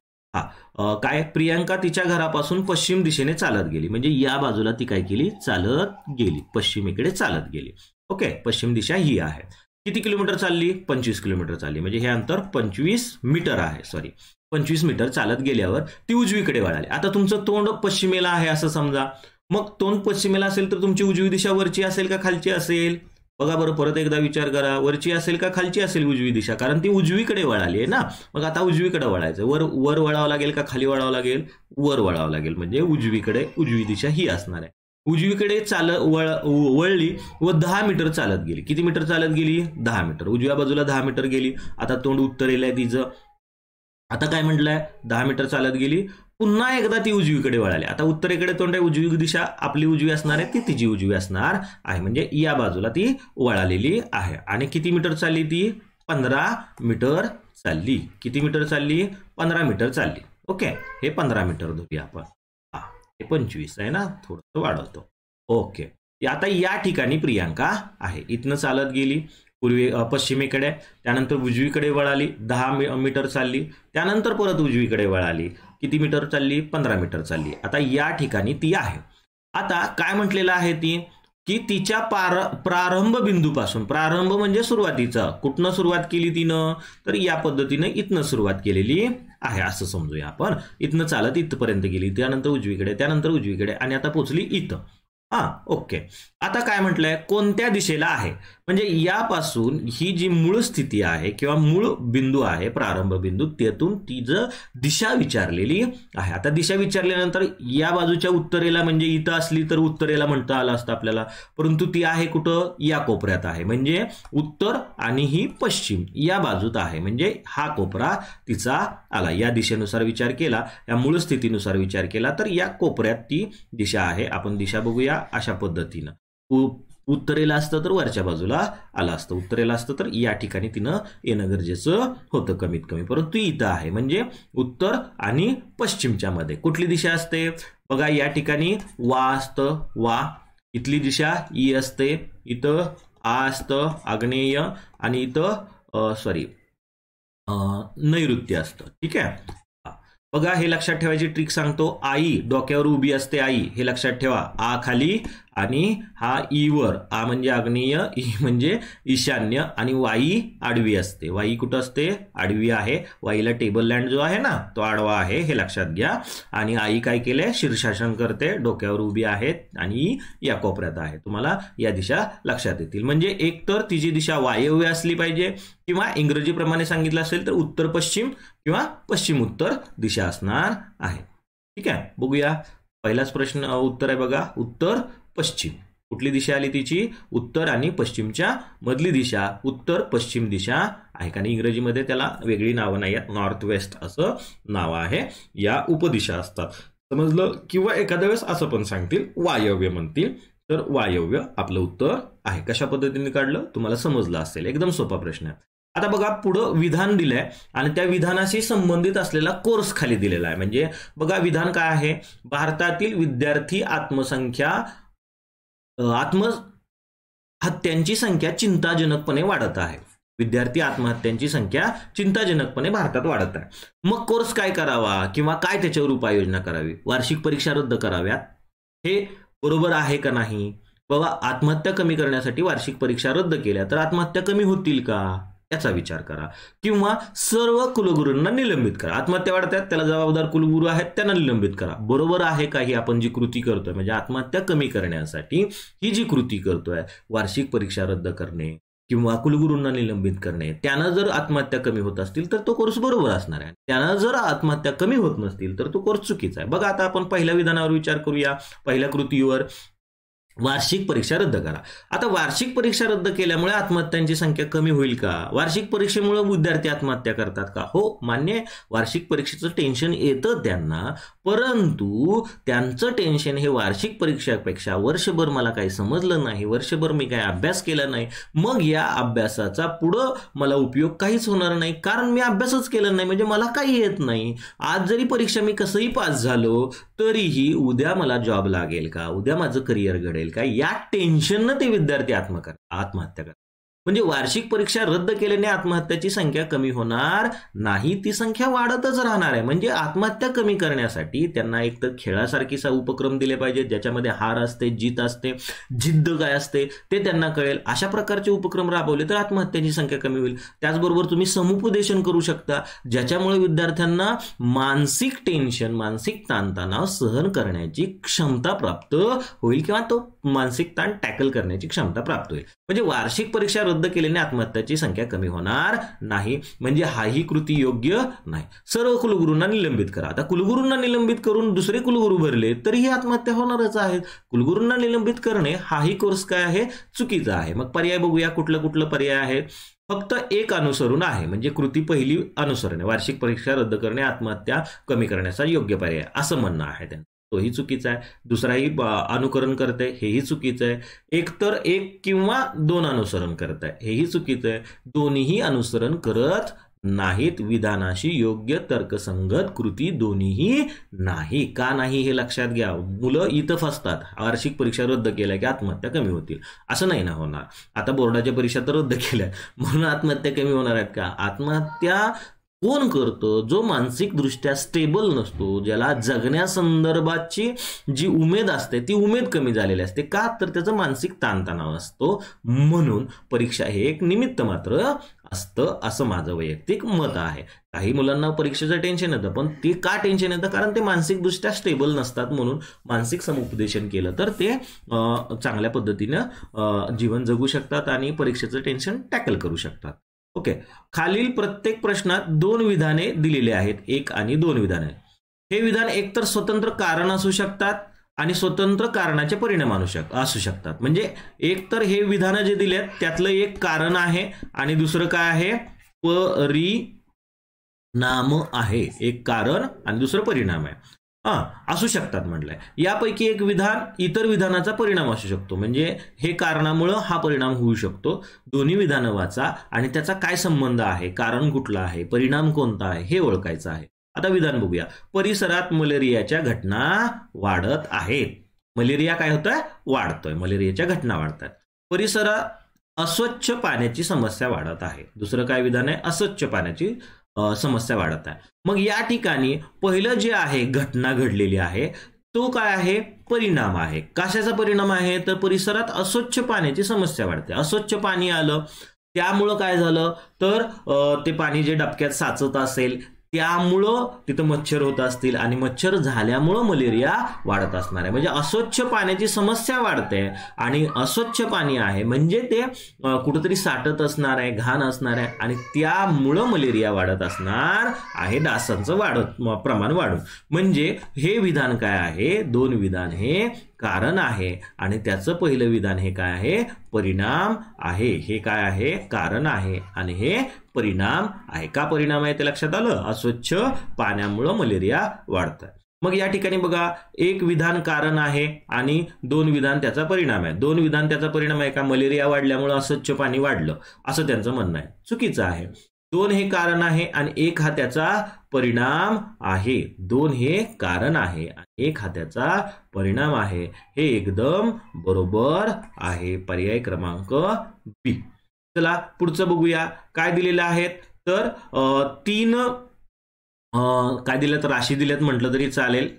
काय? प्रियांका तिच्या घरापासून पश्चिम दिशेने चालत गेली, म्हणजे या बाजूला ती काय केली? चालत गेली, पश्चिमेकडे चालत गेली. ओके, पश्चिम दिशा ही आहे. किती किलोमीटर चालली? 25 किलोमीटर चालली, म्हणजे हे अंतर 25 मीटर आहे. 25 मीटर चालत गेल्यावर ती उजवीकडे वळाली. आता तुमचं तोंड पश्चिमेला आहे असं समजा. मग तोंड पश्चिमेला असेल तर तुमची उजवी दिशा वरची असेल का खालची असेल? बघा बरं, परत एकदा विचार करा. वरची असेल का खालची असेल उजवी दिशा? कारण ती उजवीकडे वळाली आहे ना. मग आता उजवीकडे वळायचं. वर वळावं लागेल का खाली वळावं लागेल? वर वळावं लागेल, म्हणजे उजवीकडे उजवी दिशा ही असणार आहे. उजवीकडे वळली व 10 मीटर चालत गेली. किती मीटर चालत गेली? 10 मीटर. उजव्या बाजूला 10 मीटर गेली. आता तोंड उत्तरेला आहे तिचं. आता काय म्हटलंय? 10 मीटर चालत गेली, पुन्हा एकदा ती उजवीकडे वळाली. आता उत्तरेकडे तोंड आहे, उजवी दिशा आपली उजवी असणार आहे, ती तिची उजवी असणार आहे, म्हणजे या बाजूला ती वळालेली आहे. आणि किती मीटर चालली ती? 15 मीटर चालली. किती मीटर चालली? 15 मीटर चालली. ओके, हे 15 मीटर धरूया आपण. हा, हे 25 आहे ना, थोडंसं वाढवतो. ओके, आता या ठिकाणी प्रियांका आहे. इथनं चालत गेली पश्चिमेकडे, त्यानंतर उजवीकडे वळाली, 10 मीटर चालली, त्यानंतर परत उजवीकडे वळाली. किती मीटर चालली? 15 मीटर चालली. आता या ठिकाणी ती आहे. आता काय म्हटलेलं आहे ती की तिच्या प्रारंभ बिंदूपासून, प्रारंभ म्हणजे सुरुवातीचा, कुठनं सुरुवात केली तिनं, तर या पद्धतीने इथनं सुरुवात केलेली आहे असं समजूया आपण. इथनं चालत इथपर्यंत गेली, त्यानंतर उजवीकडे, त्यानंतर उजवीकडे आणि आता पोहोचली इथं. हा, ओके. आता काय म्हटलंय, कोणत्या दिशेला आहे, म्हणजे यापासून ही जी मूळ स्थिती आहे किंवा मूळ बिंदू आहे, प्रारंभ बिंदू, त्यातून तिचं दिशा विचारलेली आहे. आता दिशा विचारल्यानंतर या बाजूच्या उत्तरेला, म्हणजे इथं असली तर उत्तरेला म्हणता आलं असतं आपल्याला, परंतु ती आहे कुठं? या कोपऱ्यात आहे, म्हणजे उत्तर आणि ही पश्चिम या बाजूत आहे, म्हणजे हा कोपरा तिचा आला. या दिशेनुसार विचार केला, या मूळ स्थितीनुसार विचार केला तर या कोपऱ्यात ती दिशा आहे. आपण दिशा बघूया अशा पद्धतीनं. उत्तरेला असतं तर वरच्या बाजूला आलं असतं, उत्तरेला असतं तर या ठिकाणी तिनं येणं गरजेचं होतं कमीत कमी, परंतु इथं आहे, म्हणजे उत्तर आणि पश्चिमच्या मध्ये कुठली दिशा असते? बघा, या ठिकाणी वा असतं, वा. इथली दिशा ई असते, इथं आ असतं, आग्नेय, आणि इथं नैऋत्य असतं. ठीक आहे. बघा, हे लक्षात ठेवायची ट्रिक सांगतो. आई डोक्यावर उभी असते, आई, हे लक्षात ठेवा. आ खाली आणि हा ई वर. आ म्हणजे आग्नेय, ई म्हणजे ईशान्य, आणि वाई आडवी असते. वाई कुठं असते? आडवी आहे. वाईला टेबल लँड जो आहे ना, तो आडवा आहे, हे लक्षात घ्या. आणि आई काय केलंय? शीर्षासन करते, डोक्यावर उभी आहे आणि या कोपऱ्यात आहे. तुम्हाला या दिशा लक्षात येतील. म्हणजे एक तर तिची दिशा वायव्य असली पाहिजे, किंवा इंग्रजीप्रमाणे सांगितलं असेल तर उत्तर पश्चिम किंवा पश्चिम उत्तर दिशा असणार आहे. ठीक आहे, बघूया. पहिलाच प्रश्न उत्तर आहे बघा, उत्तर पश्चिम. कुठली दिशा आली तिची? उत्तर आणि पश्चिमच्या मधली दिशा उत्तर पश्चिम दिशा आहे. कारण इंग्रजीमध्ये त्याला वेगळी नावं नाही आहेत, नॉर्थ वेस्ट असं नाव आहे. या उपदिशा असतात, समजलं? किंवा एखाद्या वेळेस असं पण सांगतील, वायव्य म्हणतील, तर वायव्य आपलं उत्तर आहे. कशा पद्धतीने काढलं तुम्हाला समजलं असेल. एकदम सोपा प्रश्न आहे. आता बघा, पुढं विधान दिलंय आणि त्या विधानाशी संबंधित असलेला कोर्स खाली दिलेला आहे. म्हणजे बघा, विधान काय आहे? भारतातील विद्यार्थी आत्महत्यांची संख्या चिंताजनकपणे वाढत आहे. विद्यार्थी आत्महत्यांची संख्या चिंताजनकपणे भारतात वाढत आहे. मग कोर्स काय करावा किंवा काय त्याच्यावर उपाययोजना करावी? वार्षिक परीक्षा रद्द कराव्यात, हे बरोबर आहे का नाही? बाबा, आत्महत्या कमी करण्यासाठी वार्षिक परीक्षा रद्द केल्या तर आत्महत्या कमी होतील का, याचा विचार करा. किंवा सर्व कुलगुरूंना निलंबित करा. आत्महत्या वाढतात, त्याला जबाबदार कुलगुरू आहेत, त्यांना निलंबित करा. बरोबर आहे का ही आपण जी कृती करतोय, म्हणजे आत्महत्या कमी करण्यासाठी ही जी कृती करतोय, वार्षिक परीक्षा रद्द करणे किंवा कुलगुरूंना निलंबित करणे, त्यानं जर आत्महत्या कमी होत असतील तर तो कोर्स बरोबर असणार आहे. त्यानं जर आत्महत्या कमी होत नसतील तर तो कोर्स चुकीचा आहे. बघा, आता आपण पहिल्या विधानावर विचार करूया, पहिल्या कृतीवर. वार्षिक परीक्षा रद्द करा. आता वार्षिक परीक्षा रद्द केल्यामुळे आत्महत्यांची संख्या कमी होईल का? वार्षिक परीक्षेमुळे विद्यार्थी आत्महत्या करतात का? हो, मान्य. वार्षिक परीक्षेचं टेन्शन येतं त्यांना, परंतु त्यांचं टेन्शन हे वार्षिक परीक्षेपेक्षा वर्षभर मला काही समजलं नाही, वर्षभर मी काही अभ्यास केला नाही, मग या अभ्यासाचा पुढं मला उपयोग काहीच होणार नाही, कारण मी अभ्यासच केला नाही, म्हणजे मला काही येत नाही. आज जरी परीक्षा मी कसंही पास झालो तरीही उद्या मला जॉब लागेल का, उद्या माझं करिअर घडेल का, या टेन्शननं ते विद्यार्थी आत्महत्या करतात. म्हणजे वार्षिक परीक्षा रद्द केल्याने आत्महत्याची संख्या कमी होणार नाही, ती संख्या वाढतच राहणार आहे. म्हणजे आत्महत्या कमी करण्यासाठी त्यांना एक तर खेळासारखीचा उपक्रम दिले पाहिजे, ज्याच्यामध्ये हार असते, जीत असते, जिद्द काय असते ते त्यांना कळेल. अशा प्रकारचे उपक्रम राबवले तर आत्महत्याची संख्या कमी होईल. त्याचबरोबर तुम्ही समुपदेशन करू शकता, ज्याच्यामुळे विद्यार्थ्यांना मानसिक टेन्शन, मानसिक ताणतणाव सहन करण्याची क्षमता प्राप्त होईल, किंवा तो मानसिक ताण टॅकल करण्याची क्षमता प्राप्त होईल. म्हणजे वार्षिक परीक्षा रद्द केल्याने आत्महत्याची संख्या कमी होणार नाही, म्हणजे हाही कृती योग्य नाही. सर्व कुलगुरूंना निलंबित करा. आता कुलगुरूंना निलंबित करून दुसरे कुलगुरू भरले तरीही आत्महत्या होणारच आहेत. कुलगुरूंना निलंबित करणे हाही कोर्स काय आहे? चुकीचा आहे. मग पर्याय बघूया, कुठलं पर्याय आहे? फक्त एक अनुसरून आहे, म्हणजे कृती पहिली अनुसरण आहे. वार्षिक परीक्षा रद्द करणे आत्महत्या कमी करण्याचा योग्य पर्याय असं म्हणणं आहे त्यांचं, तोही चुकीचा आहे. दुसराही अनुकरण करते, हेही चुकीचं आहे. एक तर एक किंवा दोन अनुसरण करत आहे, हेही चुकीचं आहे. दोन्हीही अनुसरण करत नाहीत, विधानाशी योग्य तर्कसंगत कृती दोन्हीही नाही. का नाही हे लक्षात घ्या. मुलं इथं फसतात. वार्षिक परीक्षा रद्द केल्या की आत्महत्या कमी होतील, असं नाही ना होणार. आता बोर्डाच्या परीक्षा तर रद्द केल्या म्हणून आत्महत्या कमी होणार आहेत का? आत्महत्या कोण करतो? जो मानसिकदृष्ट्या स्टेबल नसतो, ज्याला जगण्यासंदर्भाची जी उमेद असते ती उमेद कमी झालेली असते. का? तर त्याचं मानसिक ताणतणाव असतो. म्हणून परीक्षा हे एक निमित्त मात्र असतं, असं माझं वैयक्तिक मत आहे. काही मुलांना परीक्षेचं टेन्शन येतं, पण ते का टेन्शन येतं? कारण ते मानसिकदृष्ट्या स्टेबल नसतात. म्हणून मानसिक समुपदेशन केलं तर ते चांगल्या पद्धतीनं जीवन जगू शकतात आणि परीक्षेचं टेन्शन टॅकल करू शकतात. ओके, खालील प्रत्येक प्रश्नात 2 विधाने दिलेली आहेत. 1 आणि 2 विधाने. हे विधान एकतर स्वतंत्र कारण असू शकतात आणि स्वतंत्र कारणाचे परिणाम असू शकतात. म्हणजे एक तर हे विधानं जे दिलेत त्यातलं एक कारण आहे आणि दुसरं काय आहे? परिणाम आहे. एक कारण आणि दुसरं परिणाम आहे. असू शकतात म्हटलंय. यापैकी एक विधान इतर विधानाचा परिणाम असू शकतो. म्हणजे हे कारणामुळं हा परिणाम होऊ शकतो. दोन्ही विधानं वाचा आणि त्याचा काय संबंध आहे, कारण कुठलं आहे, परिणाम कोणता आहे हे ओळखायचं आहे. आता विधान बघूया. परिसरात मलेरियाच्या घटना वाढत आहेत. मलेरिया काय होतोय? वाढतोय. मलेरियाच्या घटना वाढतात. परिसरात अस्वच्छ पाण्याची समस्या वाढत आहे. दुसरं काय विधान आहे? अस्वच्छ पाण्याची समस्या वाढत आहे. मग या ठिकाणी पहिलं जे आहे घटना घडलेली आहे तो काय आहे? परिणाम आहे. कशाचा परिणाम आहे? तर परिसरात अस्वच्छ पाण्याची समस्या वाढते. अस्वच्छ पाणी आलं त्यामुळं काय झालं तर ते पाणी जे डबक्यात साचत असेल त्यामुळं तिथं मच्छर होत असतील आणि मच्छर झाल्यामुळं मलेरिया वाढत असणार आहे. म्हणजे अस्वच्छ पाण्याची समस्या वाढते आणि अस्वच्छ पाणी आहे म्हणजे ते कुठेतरी साठत असणार आहे, घाण असणार आहे आणि त्यामुळं मलेरिया वाढत असणार आहे. डासांचं प्रमाण वाढून. म्हणजे हे विधान काय आहे? 2 विधान हे कारण आहे आणि त्याचं पहिलं विधान हे काय आहे? परिणाम आहे. हे काय आहे? कारण आहे आणि हे परिणाम आहे. का परिणाम आहे ते लक्षात आलं? अस्वच्छ पाण्यामुळं मलेरिया वाढतं. मग या ठिकाणी बघा, एक विधान कारण आहे आणि 2 विधान त्याचा परिणाम आहे. 2 विधान त्याचा परिणाम आहे का? मलेरिया वाढल्यामुळं अस्वच्छ पाणी वाढलं असं त्यांचं म्हणणं आहे. चुकीचं आहे. 2 हे कारण आहे आणि 1 हा त्याचा परिणाम आहे. 2 हे कारण आहे आणि 1 हा त्याचा परिणाम आहे. हे एकदम बरोबर आहे. पर्याय क्रमांक बी. चला पुढचं बघूया. काय दिलेलं आहे तर 3 काय दिलं तर राशी दिल्यात म्हटलं तरी चालेल.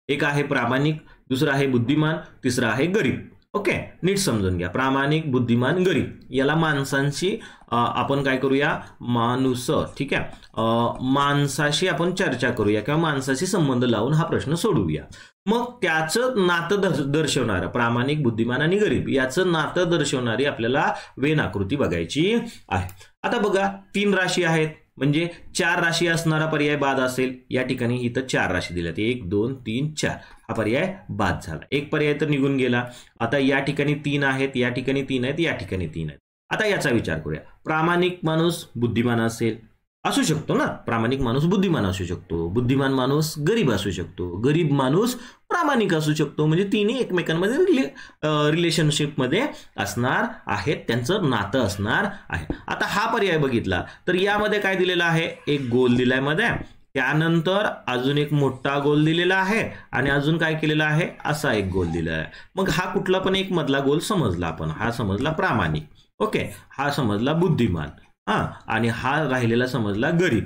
एक आहे प्रामाणिक, दुसरं आहे बुद्धिमान, तिसरं आहे गरीब. ओके, नीट समजून घ्या. प्रामाणिक, बुद्धिमान, गरीब याला माणसांशी आपण काय करूया? माणूस. ठीक आहे, माणसाशी आपण चर्चा करूया किंवा माणसाशी संबंध लावून हा प्रश्न सोडवूया. मग त्याचं नातं दर्शवणारं प्रामाणिक, बुद्धिमान आणि गरीब याचं नातं दर्शवणारी आपल्याला वेन आकृती बघायची आहे. आता बघा 3 राशी आहेत म्हणजे 4 राशी असणारा पर्याय बाद असेल. या ठिकाणी इथं 4 राशी दिल्यात. 1 2 3 4 हा पर्याय बाद झाला. एक पर्याय तर निघून गेला. आता या ठिकाणी 3 आहेत, या ठिकाणी 3 आहेत, या ठिकाणी 3 आहेत. आता याचा विचार करूया. प्रामाणिक माणूस बुद्धिमान असू शकतो ना. प्रामाणिक माणूस बुद्धिमान असू शकतो. बुद्धिमान माणूस गरीब असू शकतो. गरीब माणूस प्रामाणिक असू शकतो. म्हणजे तिन्ही एकमेकांमध्ये रिलेशनशिपमध्ये असणार आहेत, त्यांचं नातं असणार आहे. आता हा पर्याय बघितला तर यामध्ये काय दिलेलं आहे? एक गोल दिलाय मध्ये, त्यानंतर अजून एक मोठा गोल दिलेला आहे आणि अजून काय केलेला आहे? असा एक गोल दिलेला आहे. मग हा कुठला पण एक मधला गोल समजला आपण. हा समजला प्रामाणिक. ओके, हा समजला बुद्धिमान, आणि हा राहिलेला समजला गरीब.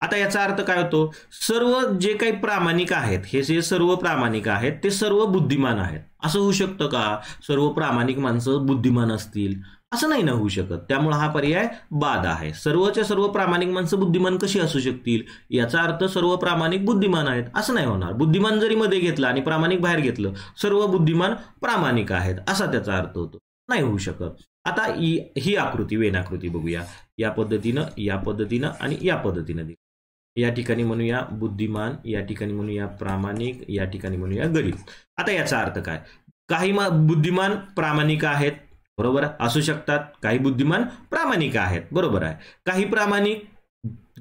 आता याचा अर्थ काय होतो? सर्व जे काही प्रामाणिक आहेत, हे जे सर्व प्रामाणिक आहेत ते सर्व बुद्धिमान आहेत असं होऊ शकतं का? सर्व प्रामाणिक माणसं बुद्धिमान असतील असं नाही ना होऊ शकत. त्यामुळे हा पर्याय बाद आहे. सर्वच्या सर्व प्रामाणिक माणसं बुद्धिमान कशी असू शकतील? याचा अर्थ सर्व प्रामाणिक बुद्धिमान आहेत असं नाही होणार. बुद्धिमान जरी मध्ये घेतला आणि प्रामाणिक बाहेर घेतलं, सर्व बुद्धिमान प्रामाणिक आहेत असा त्याचा अर्थ होतो. नाही होऊ शकत. आता ही आकृती, वेन आकृती बघूया. या पद्धतीनं आणि या पद्धतीनं. या ठिकाणी म्हणूया बुद्धिमान, या ठिकाणी म्हणूया प्रामाणिक, या ठिकाणी म्हणूया गरीब. आता याचा अर्थ काय? काही बुद्धिमान प्रामाणिक आहेत, बरोबर असू शकतात. काही बुद्धिमान प्रामाणिक आहेत, बरोबर आहे. काही प्रामाणिक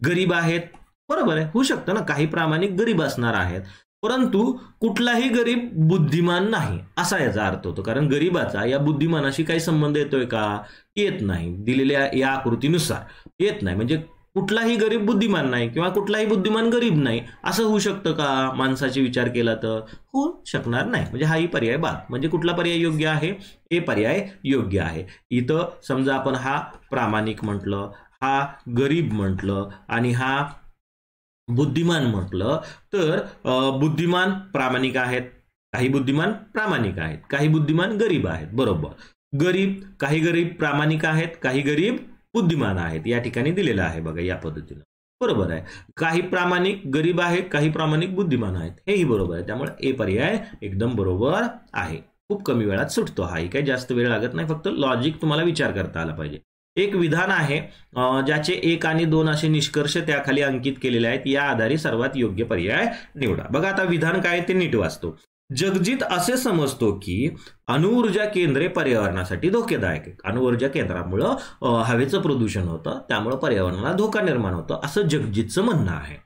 गरीब आहेत, बरोबर आहे, होऊ शकतं ना. काही प्रामाणिक गरीब असणार आहेत, परंतु कुठलाही गरीब बुद्धिमान नाही असा याचा अर्थ होतो. कारण गरीबाचा या बुद्धिमानाशी काही संबंध येतोय का? येत नाही. दिलेल्या या आकृतीनुसार येत नाही. म्हणजे कुठलाही गरीब बुद्धिमान नाही किंवा कुठलाही बुद्धिमान गरीब नाही असं होऊ शकतं का माणसाचे विचार केला तर? होऊ शकणार नाही. म्हणजे हाही पर्याय बाद. म्हणजे कुठला पर्याय योग्य आहे? ए पर्याय योग्य आहे. इथं समजा आपण हा प्रामाणिक म्हटलं, हा गरीब म्हटलं आणि हा बुद्धिमान म्हटलं तर बुद्धिमान प्रामाणिक आहेत, काही बुद्धिमान प्रामाणिक आहेत, काही बुद्धिमान गरीब आहेत. बरोबर. काही गरीब प्रामाणिक आहेत, काही गरीब बुद्धिमान आहेत. या ठिकाणी दिलेलं आहे बघा या पद्धतीनं. बरोबर आहे. काही प्रामाणिक गरीब आहेत, काही प्रामाणिक बुद्धिमान आहेत, हेही बरोबर आहे. त्यामुळे ए पर्याय एकदम बरोबर आहे. खूप कमी वेळात सुटतो हाही, काही जास्त वेळ लागत नाही, फक्त लॉजिक तुम्हाला विचार करता आला पाहिजे. एक विधान आहे ज्याचे 1 आणि 2 असे निष्कर्ष त्याखाली अंकित केलेले आहेत. या आधारे सर्वात योग्य पर्याय निवडा. बघा आता विधान काय ते नीट वाचतो. जगजीत असे समजतो की अणुऊर्जा केंद्रे पर्यावरणासाठी धोकेदायक आहेत. अणुऊर्जा केंद्रामुळं हवेचं प्रदूषण होतं, त्यामुळे पर्यावरणाला धोका निर्माण होतो असं जगजीतचं म्हणणं आहे.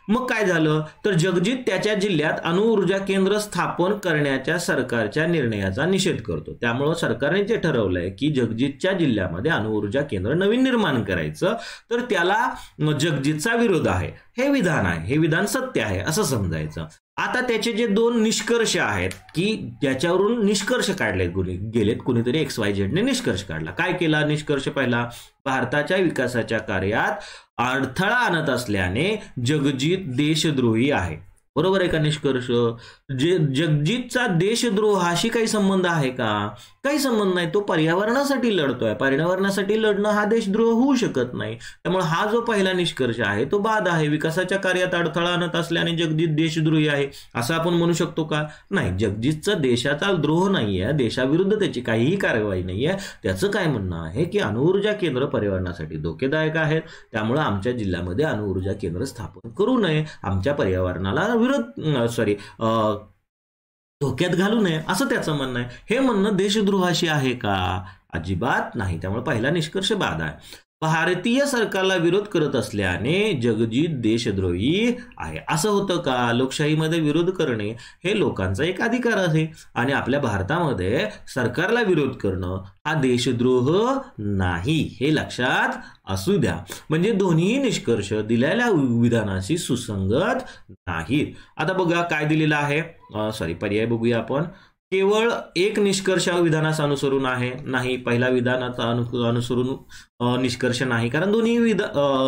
मग काय झालं तर जगजीत त्याच्या जिल्ह्यात अणुऊर्जा केंद्र स्थापन करण्याच्या सरकारच्या निर्णयाचा निषेध करतो. त्यामुळे सरकारने जे ठरवलंय की जगजीतच्या जिल्ह्यामध्ये अणुऊर्जा केंद्र नवीन निर्माण करायचं तर त्याला जगजीतचा विरोध आहे. हे विधान आहे, हे विधान सत्य आहे असं समजायचं. आता त्याचे जे 2 निष्कर्ष आहेत की त्याच्यावरून निष्कर्ष काढले गेलेत, कुणीतरी XYZ ने निष्कर्ष काढला. काय केला निष्कर्ष? पहिला, भारताच्या विकासाच्या कार्यात अडथळा आणत असल्याने जगजीत देशद्रोही आहे. बरोबर आहे का निष्कर्ष? जगजीतचा देशद्रोहाशी काही संबंध आहे का? काही संबंध नाही. तो पर्यावरणासाठी लढतोय, पर्यावरणासाठी लढणं हा देशद्रोह होऊ शकत नाही. त्यामुळे हा जो पहिला निष्कर्ष आहे तो बाद आहे. विकासाच्या कार्यात अडथळा आणत असल्याने जगजीत देशद्रोही आहे असं आपण म्हणू शकतो का? नाही. जगजीतचा देशाचा द्रोह नाहीये, देशाविरुद्ध त्याची काहीही कारवाई नाहीये. त्याचं काय म्हणणं आहे की अणुऊर्जा केंद्र पर्यावरणासाठी धोकेदायक आहेत, त्यामुळे आमच्या जिल्ह्यामध्ये अणुऊर्जा केंद्र स्थापन करू नये, आमच्या पर्यावरणाला धोक्यात घालू नये असं त्याचं म्हणणं आहे. हे म्हणणं देशद्रोहाशी आहे का? अजिबात नाही. त्यामुळे पहिला निष्कर्ष बाद आहे. भारतीय सरकारला विरोध करत असल्याने जगजीत देशद्रोही आहे. असं होतं का? लोकशाहीमध्ये विरोध करणे हे लोकांचा एक अधिकार आहे आणि आपल्या भारतामध्ये सरकारला विरोध करणं हा देशद्रोह नाही, हे लक्षात असू द्या. म्हणजे दोन्ही निष्कर्ष दिलेल्या विधानाशी सुसंगत नाहीत. आता बघा काय दिलेलं आहे. पर्याय बघूया आपण. केवळ एक निष्कर्ष विधानास अनुसरून आहे, नाही. पहिला विधानाचा अनुसरून निष्कर्ष नाही, कारण दोन्ही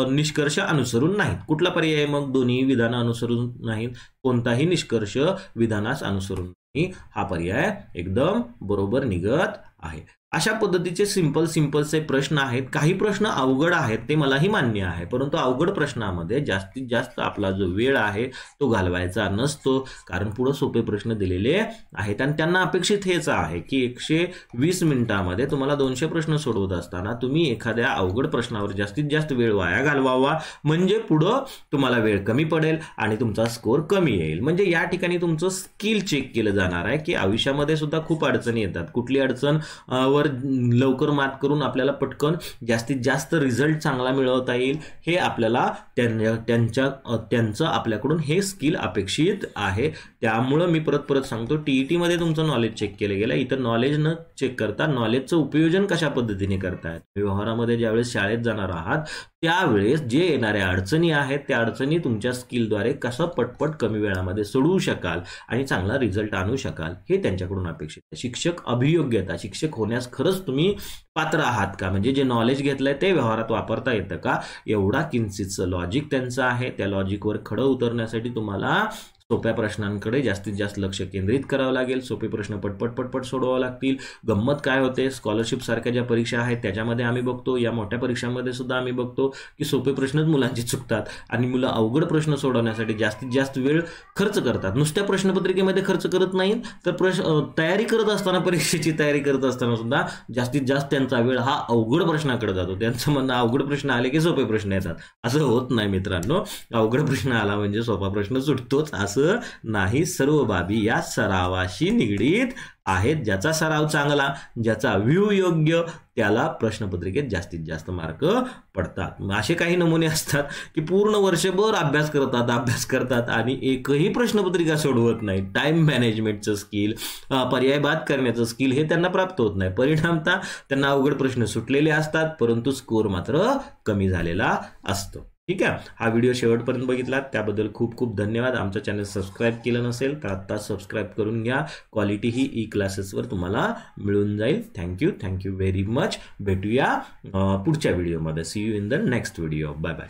निष्कर्ष अनुसरून नाहीत. कुठला पर्याय मग? दोन्ही विधान अनुसरून नाहीत, कोणताही निष्कर्ष विधानास अनुसरून नाही, हा पर्याय एकदम बरोबर निघत आहे. अशा पद्धतीचे सिंपलचे प्रश्न आहेत. काही प्रश्न अवघड आहेत, ते मलाही मान्य आहे, परंतु अवघड प्रश्नामध्ये जास्तीत जास्त आपला जो वेळ आहे तो घालवायचा नसतो, कारण पुढे सोपे प्रश्न दिलेले आहेत आणि त्यांना अपेक्षित हेच आहे की 120 मिनिटांमध्ये तुम्हाला 200 प्रश्न सोडवत असताना तुम्ही एखाद्या अवघड प्रश्नावर जास्तीत जास्त वेळ वाया घालवावा, म्हणजे पुढं तुम्हाला वेळ कमी पडेल आणि तुमचा स्कोर कमी येईल. म्हणजे या ठिकाणी तुमचं स्किल चेक केलं जाणार आहे की आयुष्यामध्ये सुद्धा खूप अडचणी येतात, कुठली अडचण वर लवकर मात करून आपल्याला पटकन जास्तीत जास्त रिझल्ट चांगला मिळवता येईल, हे आपल्याला त्यांचं आपल्याकडून हे स्किल अपेक्षित आहे. त्यामुळं मी परत सांगतो, टीईटी मध्ये तुमचं नॉलेज चेक केलं गेलं. इतर नॉलेज न चेक करता नॉलेजचं उपयोजन कशा पद्धतीने करतायत, व्यवहारामध्ये ज्यावेळेस शाळेत जाणार आहात त्यावेळेस जे येणाऱ्या अडचणी आहेत त्या अडचणी तुमच्या स्किलद्वारे कसं पटपट कमी वेळामध्ये सोडवू शकाल आणि चांगला रिझल्ट आणू शकाल, हे त्यांच्याकडून अपेक्षित आहे. शिक्षक अभियोग्यता, शिक्षक होण्यास खरंच तुम्ही पात्र आहात का, म्हणजे जे नॉलेज घेतलंय ते व्यवहारात वापरता येतं का, एवढा किंचितचं लॉजिक त्यांचं आहे. त्या लॉजिकवर खडं उतरण्यासाठी तुम्हाला सोप्या प्रश्नांकडे जास्तीत जास्त लक्ष केंद्रित करावं लागेल. सोपे प्रश्न पटपट सोडवावे लागतील. गंमत काय होते, स्कॉलरशिप सारख्या ज्या परीक्षा आहेत त्याच्यामध्ये आम्ही बघतो, या मोठ्या परीक्षांमध्ये सुद्धा आम्ही बघतो की सोपे प्रश्नच मुलांची चुकतात आणि मुलं अवघड प्रश्न सोडवण्यासाठी जास्तीत जास्त वेळ खर्च करतात. नुसत्या प्रश्नपत्रिकेमध्ये खर्च करत नाहीत, तर तयारी करत असताना, परीक्षेची तयारी करत असताना सुद्धा जास्तीत जास्त त्यांचा वेळ हा अवघड प्रश्नाकडे जातो. त्यांचं म्हणणं अवघड प्रश्न आले की सोपे प्रश्न येतात, असं होत नाही मित्रांनो. अवघड प्रश्न आला म्हणजे सोपा प्रश्न सुटतोच असं नाही. सर्व बाबी या सरावाशी निगडीत आहेत. ज्याचा सराव चांगला, ज्याचा व्ह्यू योग्य, त्याला प्रश्नपत्रिकेत जास्तीत जास्त मार्क पडतात. असे काही नमुने असतात की पूर्ण वर्षभर अभ्यास करतात आणि एकही प्रश्नपत्रिका सोडवत नाही. टाइम मॅनेजमेंटचं स्किल, पर्याय बाद करण्याचं स्किल हे त्यांना प्राप्त होत नाही. परिणामतः त्यांना अवघड प्रश्न सुटलेले असतात, परंतु स्कोर मात्र कमी झालेला असतो. ठीक आहे. हा व्हिडिओ शेवटपर्यंत बघितला त्याबद्दल खूप खूप धन्यवाद. आमचं चॅनल सबस्क्राईब केलं नसेल तर आत्ता सबस्क्राईब करून घ्या. क्वालिटी ही ई क्लासेसवर तुम्हाला मिळून जाईल. Thank you very much. भेटूया पुढच्या व्हिडिओमध्ये. See you in the next video. Bye bye.